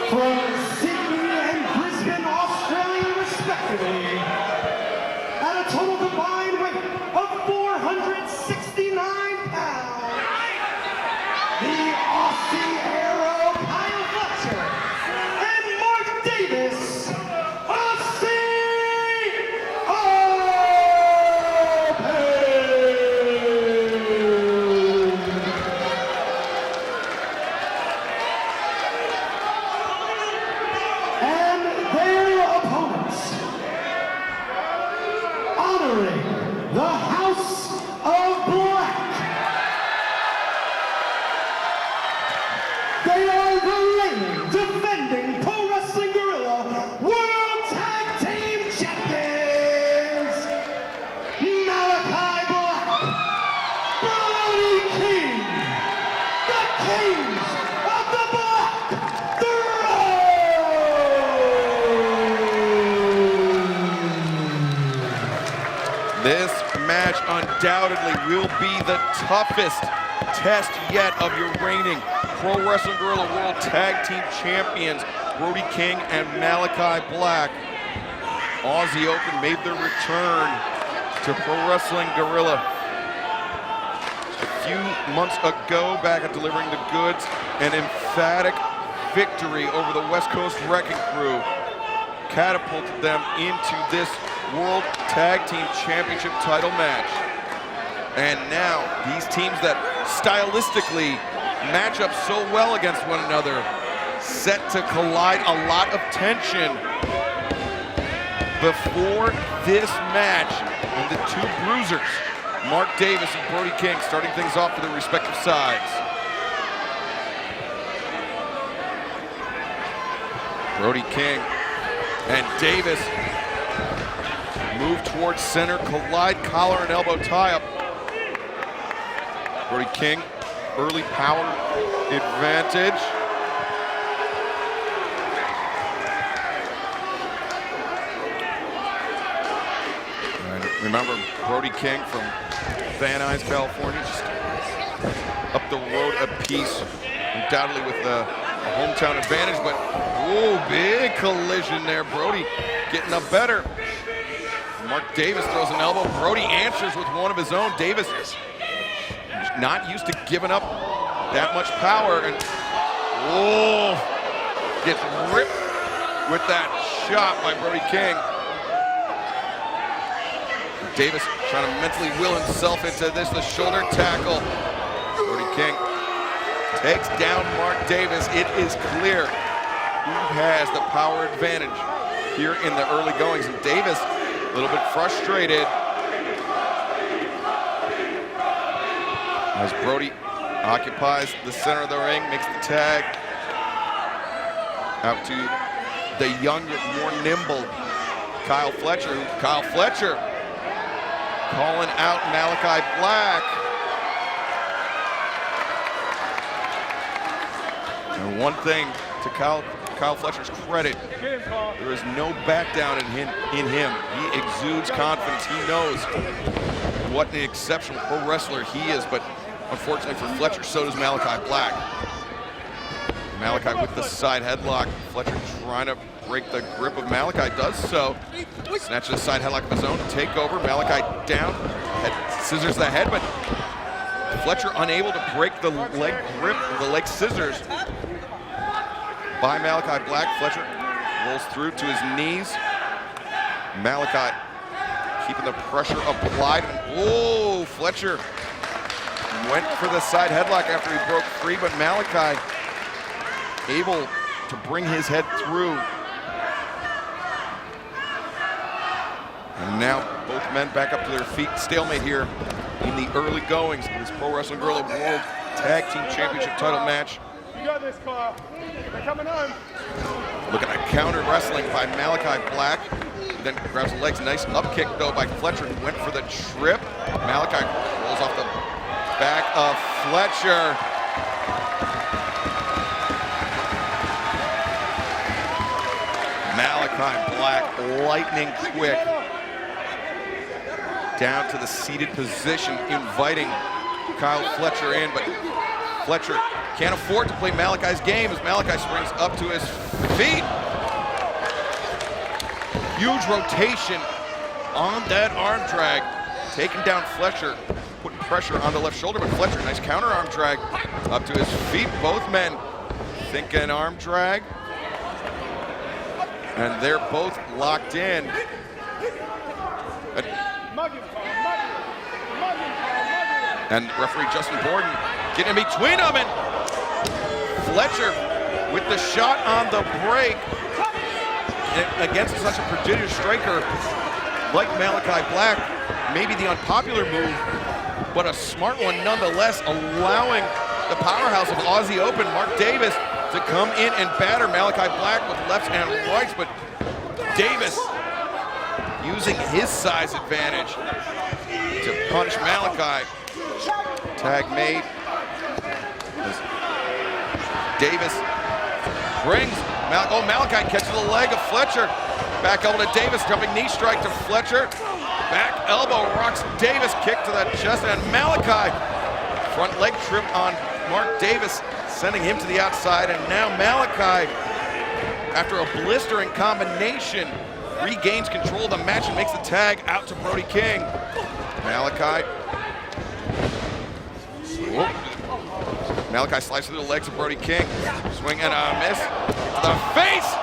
from Sydney and Brisbane, Australia, respectively, at a total combined weight of 469 pounds, the Aussie Aero Kyle Fletcher and Mark Davis of and their opponents, honoring the House of Black, they are the reigning, defending Pro Wrestling Guerrilla World Tag Team Champions, Malachi Black, Brody King, the Kings of the Black Throne. This match undoubtedly will be the toughest test yet of your reigning Pro Wrestling Guerrilla World Tag Team Champions, Brody King and Malachi Black. Aussie Open made their return to Pro Wrestling Guerrilla a few months ago, back at Delivering the Goods, an emphatic victory over the West Coast Wrecking Crew catapulted them into this World Tag Team Championship title match. And now these teams that stylistically match up so well against one another, set to collide. A lot of tension before this match, and the two bruisers, Mark Davis and Brody King, starting things off for their respective sides. Brody King and Davis move towards center, collide, collar and elbow tie-up. Brody King, early power advantage. And remember, Brody King from Van Nuys, California, just up the road a piece, undoubtedly with the hometown advantage, but whoa, big collision there. Brody getting up better. Mark Davis throws an elbow. Brody answers with one of his own. Davis not used to giving up that much power, and whoa, gets ripped with that shot by Brody King. Davis trying to mentally will himself into this, the shoulder tackle. Brody King takes down Mark Davis. It is clear who has the power advantage here in the early goings, and Davis a little bit frustrated as Brody occupies the center of the ring, makes the tag out to the younger, more nimble Kyle Fletcher. Kyle Fletcher calling out Malachi Black. And one thing to Kyle Fletcher's credit, there is no back down in him. He exudes confidence. He knows what an exceptional pro wrestler he is, but unfortunately for Fletcher, so does Malachi Black. Malachi with the side headlock. Fletcher trying to break the grip of Malachi, does so. Snatches a side headlock of his own, take over. Malachi down, scissors the head, but Fletcher unable to break the leg grip, the leg scissors by Malachi Black. Fletcher rolls through to his knees. Malachi keeping the pressure applied. Whoa, Fletcher went for the side headlock after he broke free, but Malachi able to bring his head through. And now both men back up to their feet. Stalemate here in the early goings of this Pro Wrestling Guerrilla World Tag Team Championship title match. You got this, Kyle. They're coming on. Looking at counter wrestling by Malachi Black. Then grabs the legs. Nice up kick though by Fletcher, who went for the trip. Malachi rolls off the back of Fletcher. Malachi Black, lightning quick. Down to the seated position, inviting Kyle Fletcher in, but Fletcher Can't afford to play Malachi's game as Malachi springs up to his feet. Huge rotation on that arm drag, taking down Fletcher, putting pressure on the left shoulder, but Fletcher, nice counter arm drag up to his feet. Both men thinking arm drag, and they're both locked in. And referee Justin Borden getting in between them, and Fletcher with the shot on the break against such a prodigious striker like Malachi Black. Maybe the unpopular move, but a smart one nonetheless, allowing the powerhouse of Aussie Open, Mark Davis, to come in and batter Malachi Black with lefts and rights, but Davis using his size advantage to punish Malachi. Tag made. Davis brings Malachi catches the leg of Fletcher. Back elbow to Davis, jumping knee strike to Fletcher. Back elbow rocks Davis, kick to the chest, and Malachi front leg trip on Mark Davis, sending him to the outside. And now Malachi, after a blistering combination, regains control of the match and makes the tag out to Brody King. Malachi. Whoop. Malachi slices through the legs of Brody King. Swing and a miss. To the face.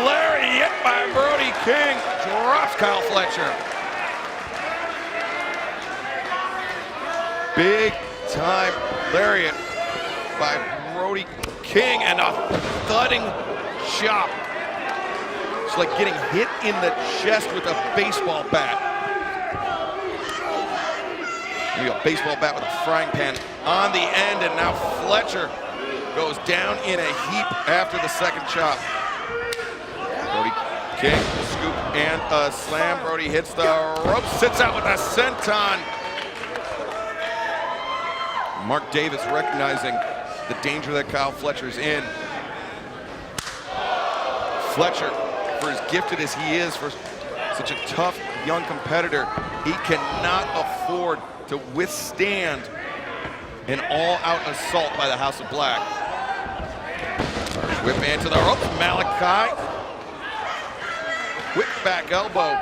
Lariat by Brody King. Drops Kyle Fletcher. Big time lariat by Brody King, and a thudding chop. It's like getting hit in the chest with a baseball bat. Maybe a baseball bat with a frying pan on the end, and now Fletcher goes down in a heap after the second chop. Brody King, scoop and a slam. Brody hits the rope, sits out with a senton. Mark Davis recognizing the danger that Kyle Fletcher's in. Fletcher, for as gifted as he is, for such a tough young competitor, he cannot afford to withstand an all-out assault by the House of Black. Whip man to the ropes, Malachi. Quick back elbow.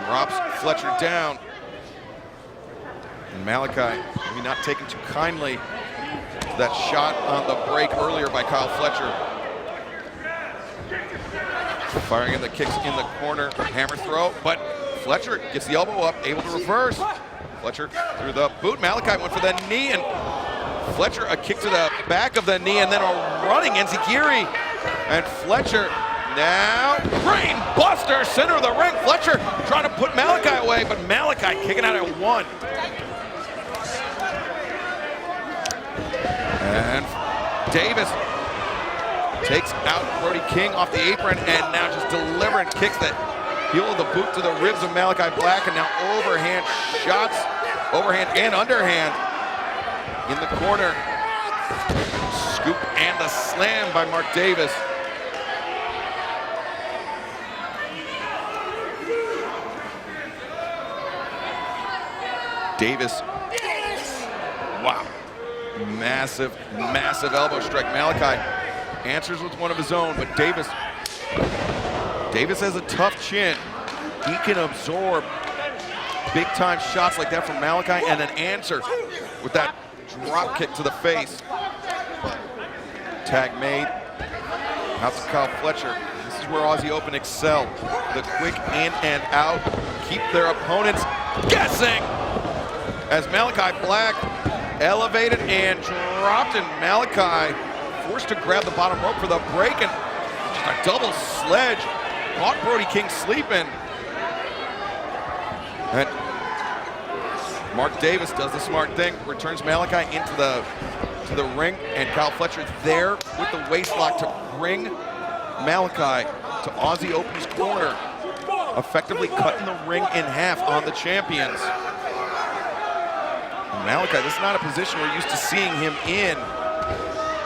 Drops Fletcher down. And Malachi, maybe not taking too kindly to that shot on the break earlier by Kyle Fletcher. Firing in the kicks in the corner, hammer throw, but Fletcher gets the elbow up, able to reverse. Fletcher through the boot. Malachi went for the knee, and Fletcher a kick to the back of the knee, and then a running enziguri. And Fletcher now, brain buster, center of the ring. Fletcher trying to put Malachi away, but Malachi kicking out at one. And Davis takes out Brody King off the apron, and now just delivering kicks that heel of the boot to the ribs of Malachi Black, and now overhand shots, overhand and underhand in the corner. Scoop and the slam by Mark Davis. Davis, wow, massive, massive elbow strike. Malachi answers with one of his own, but Davis has a tough chin. He can absorb big time shots like that from Malachi and then answer with that drop kick to the face. Tag made. Out to Kyle Fletcher. This is where Aussie Open excel. The quick in and out. Keep their opponents guessing. As Malachi Black elevated and dropped, and Malachi forced to grab the bottom rope for the break, and just a double sledge caught Brody King sleeping. And Mark Davis does the smart thing, returns Malachi into the ring, and Kyle Fletcher there with the waist lock to bring Malachi to Aussie Open's corner, effectively cutting the ring in half on the champions. And Malachi, this is not a position we're used to seeing him in,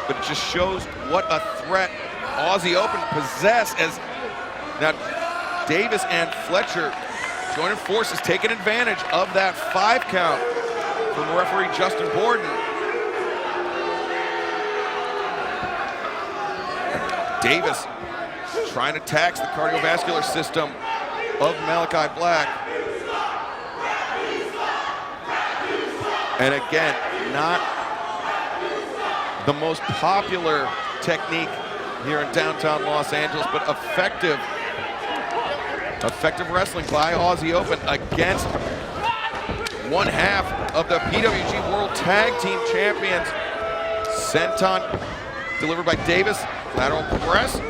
but it just shows what a threat Aussie Open possess, as now Davis and Fletcher joining forces, taking advantage of that 5 count from referee Justin Borden. Davis trying to tax the cardiovascular system of Malachi Black. And again, not the most popular technique here in downtown Los Angeles, but effective wrestling by Aussie Open against one half of the PWG World Tag Team Champions. Senton delivered by Davis, lateral press.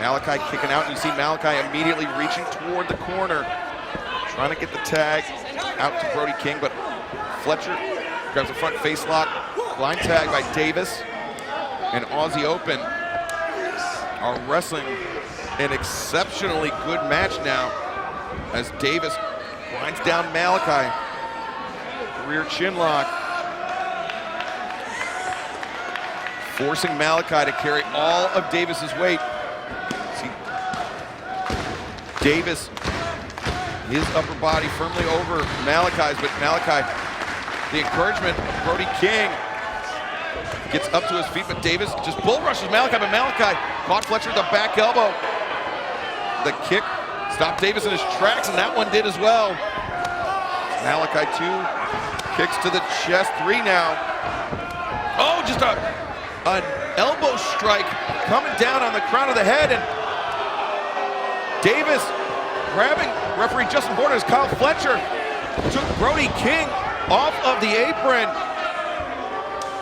Malachi kicking out, and you see Malachi immediately reaching toward the corner, trying to get the tag out to Brody King, but Fletcher grabs a front face lock, blind tag by Davis, and Aussie Open are wrestling an exceptionally good match now as Davis grinds down Malachi. Rear chin lock, forcing Malachi to carry all of Davis's weight. See Davis, his upper body firmly over Malachi's, but Malachi, the encouragement, Brody King gets up to his feet, but Davis just bull rushes Malachi, but Malachi caught Fletcher with the back elbow. The kick stopped Davis in his tracks, and that one did as well. Malachi 2 kicks to the chest, 3 now. Oh, just an elbow strike coming down on the crown of the head, and Davis grabbing referee Justin Porter as Kyle Fletcher took Brody King off of the apron,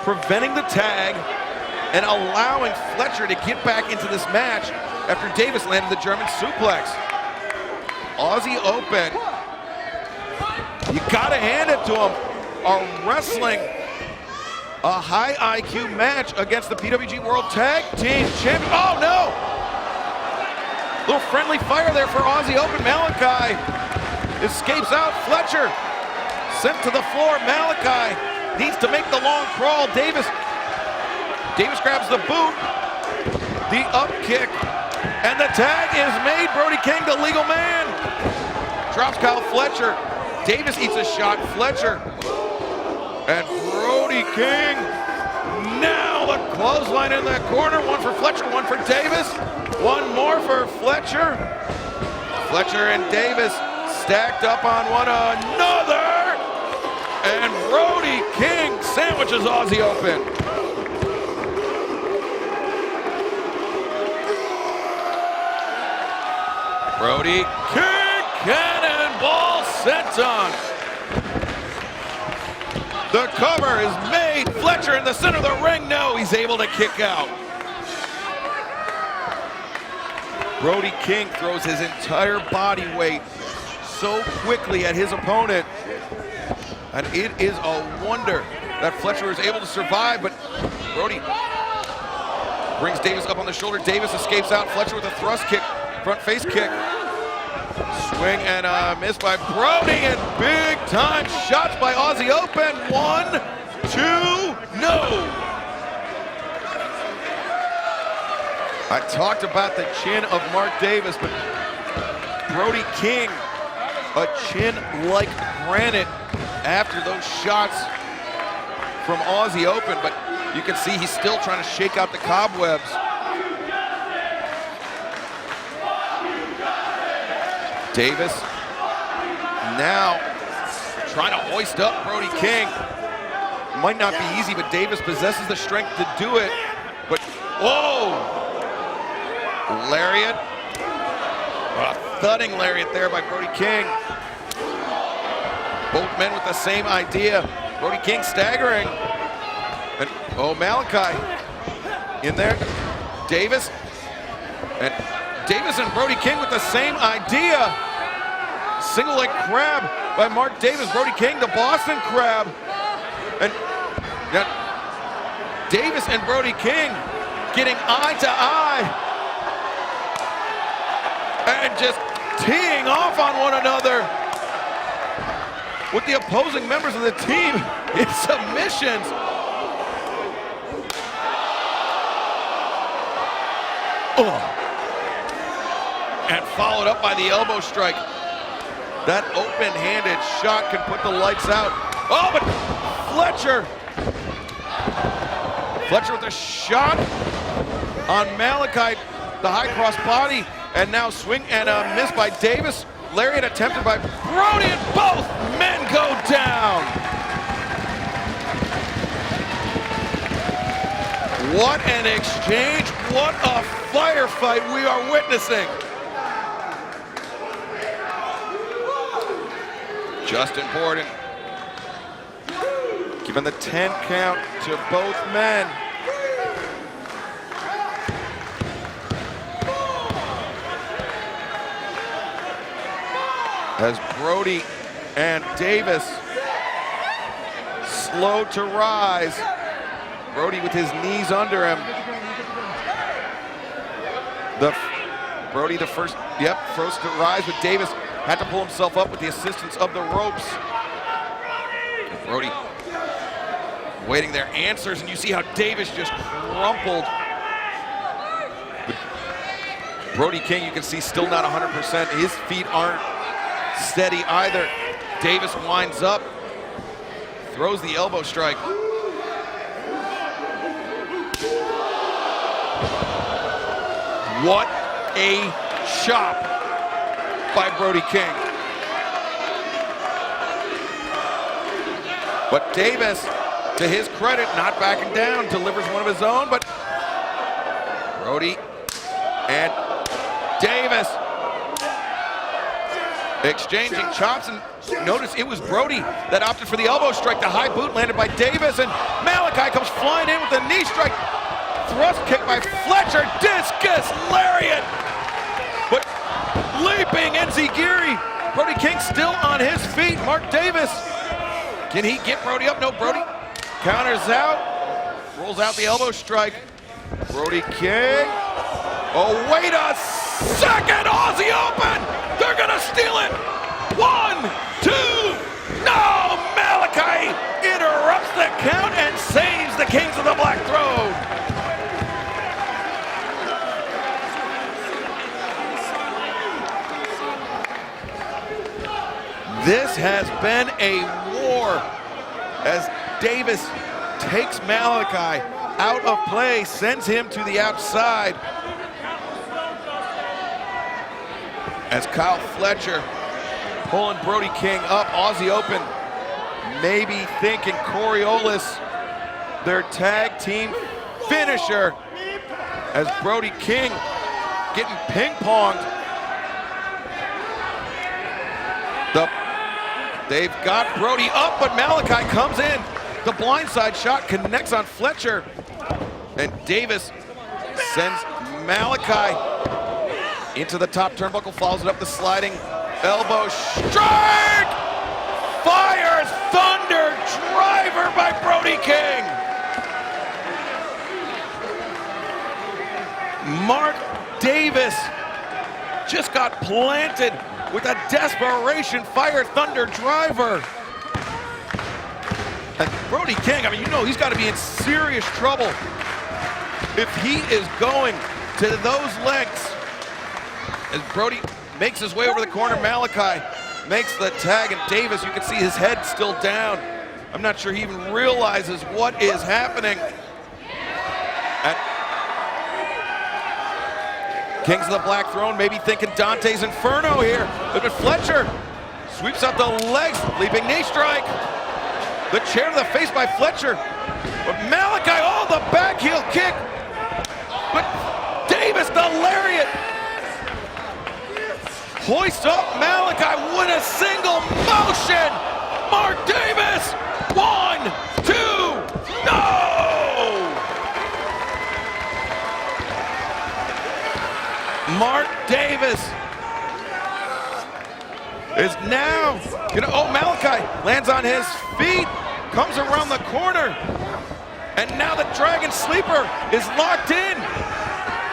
preventing the tag and allowing Fletcher to get back into this match after Davis landed the German suplex. Aussie Open, you gotta hand it to him, are wrestling a high IQ match against the PWG World Tag Team Champion. Oh no! Little friendly fire there for Aussie Open. Malachi escapes out. Fletcher sent to the floor. Malachi needs to make the long crawl. Davis grabs the boot, the up kick, and the tag is made. Brody King, the legal man, drops Kyle Fletcher. Davis eats a shot. Fletcher and Brody King. Now the clothesline in that corner. One for Fletcher, one for Davis. One more for Fletcher. Fletcher and Davis stacked up on one another. And Brody King sandwiches Aussie Open. Brody King, cannonball senton. The cover is made. Fletcher in the center of the ring. No, he's able to kick out. Brody King throws his entire body weight so quickly at his opponent. And it is a wonder that Fletcher is able to survive, but Brody brings Davis up on the shoulder. Davis escapes out. Fletcher with a thrust kick, front face kick. Swing and a miss by Brody, and big time shots by Aussie Open. 1, 2, no. I talked about the chin of Mark Davis, but Brody King, a chin like granite after those shots from Aussie Open, but you can see he's still trying to shake out the cobwebs. Davis now trying to hoist up Brody King. Might not be easy, but Davis possesses the strength to do it. But, whoa! Lariat. A thudding lariat there by Brody King. Both men with the same idea. Brody King staggering. And, oh, Malachi in there. Davis. And Davis and Brody King with the same idea. Single leg crab by Mark Davis. Brody King, the Boston crab. And Davis and Brody King getting eye to eye. And just teeing off on one another with the opposing members of the team in submissions. And followed up by the elbow strike. That open-handed shot can put the lights out. Oh, but Fletcher with a shot on Malachi, the high cross body, and now swing and a miss by Davis. Lariat attempted by Brody, and both men go down. What an exchange, what a firefight we are witnessing. Justin Borden giving the 10 count to both men. As Brody and Davis slow to rise. Brody with his knees under him. Brody the first to rise, but Davis had to pull himself up with the assistance of the ropes. Brody waiting their answers, and you see how Davis just crumpled. But Brody King, you can see, still not 100%. His feet aren't steady either. Davis winds up, throws the elbow strike. What a chop by Brody King. But Davis, to his credit, not backing down, delivers one of his own, but Brody and Davis exchanging chops, and notice it was Brody that opted for the elbow strike. The high boot landed by Davis, and Malachi comes flying in with a knee strike. Thrust kick by Fletcher, discus lariat. But leaping Enziguri, Brody King still on his feet. Mark Davis, can he get Brody up? No, Brody counters out, rolls out the elbow strike. Brody King, oh wait a second, Aussie Open! They're gonna steal it! 1, 2, no! Malachi interrupts the count and saves the Kings of the Black Throne. This has been a war as Davis takes Malachi out of play, sends him to the outside. As Kyle Fletcher pulling Brody King up, Aussie Open, maybe thinking Coriolis, their tag team finisher, as Brody King getting ping-ponged. They've got Brody up, but Malachi comes in. The blindside shot connects on Fletcher, and Davis sends Malachi into the top turnbuckle, follows it up the sliding elbow strike! Fires Thunder Driver by Brody King! Mark Davis just got planted with a desperation Fire Thunder Driver. And Brody King, I mean, you know he's got to be in serious trouble if he is going to those legs. As Brody makes his way over the corner, Malachi makes the tag, and Davis, you can see his head still down. I'm not sure he even realizes what is happening. Kings of the Black Throne maybe thinking Dante's Inferno here. But Fletcher sweeps out the legs, leaping knee strike. The chair to the face by Fletcher. But Malachi, oh, the back heel kick. But Davis, the lariat. Hoist up Malachi with a single motion. Mark Davis, 1, 2, no! Mark Davis is now, oh, Malachi lands on his feet, comes around the corner, and now the Dragon Sleeper is locked in.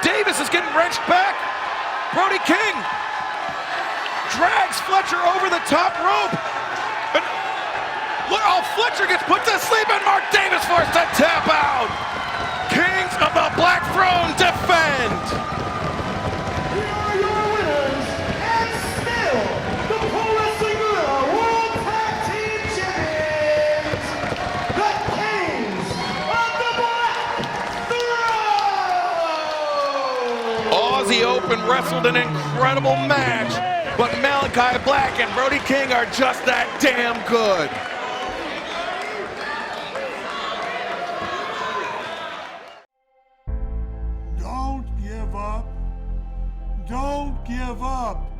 Davis is getting wrenched back. Brody King drags Fletcher over the top rope. And look, oh, Fletcher gets put to sleep, and Mark Davis forced to tap out. Kings of the Black Throne defend. Aussie Open, wrestled an incredible match, but Malachi Black and Brody King are just that damn good. Don't give up. Don't give up.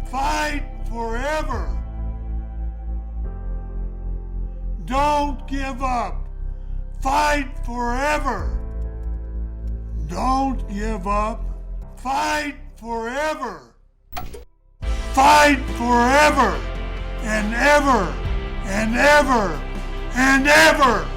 Fight forever. Don't give up. Fight forever. Don't give up. Fight forever. Fight forever and ever and ever and ever.